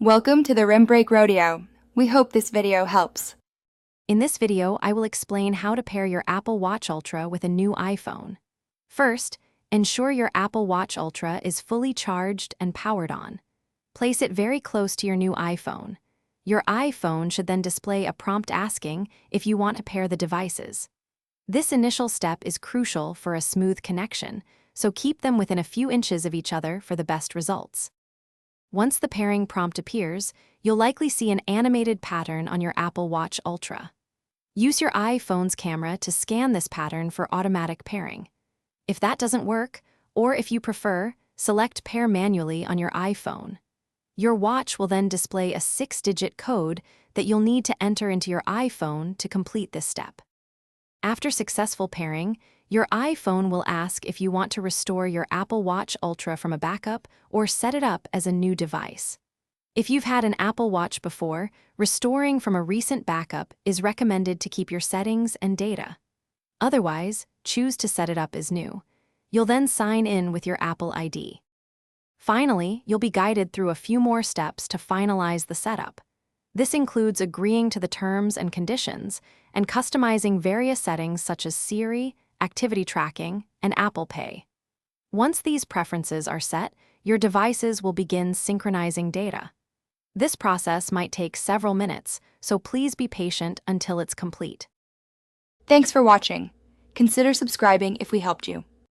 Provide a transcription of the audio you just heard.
Welcome to the Rim Break Rodeo. We hope this video helps. In this video, I will explain how to pair your Apple Watch Ultra with a new iPhone. First, ensure your Apple Watch Ultra is fully charged and powered on. Place it very close to your new iPhone. Your iPhone should then display a prompt asking if you want to pair the devices. This initial step is crucial for a smooth connection, so keep them within a few inches of each other for the best results. Once the pairing prompt appears, you'll likely see an animated pattern on your Apple Watch Ultra. Use your iPhone's camera to scan this pattern for automatic pairing. If that doesn't work, or if you prefer, select Pair manually on your iPhone. Your watch will then display a 6-digit code that you'll need to enter into your iPhone to complete this step. After successful pairing, your iPhone will ask if you want to restore your Apple Watch Ultra from a backup or set it up as a new device. If you've had an Apple Watch before, restoring from a recent backup is recommended to keep your settings and data. Otherwise, choose to set it up as new. You'll then sign in with your Apple ID. Finally, you'll be guided through a few more steps to finalize the setup. This includes agreeing to the terms and conditions and customizing various settings such as Siri, activity tracking, and Apple Pay. Once these preferences are set, your devices will begin synchronizing data. This process might take several minutes, so please be patient until it's complete. Thanks for watching. Consider subscribing if we helped you.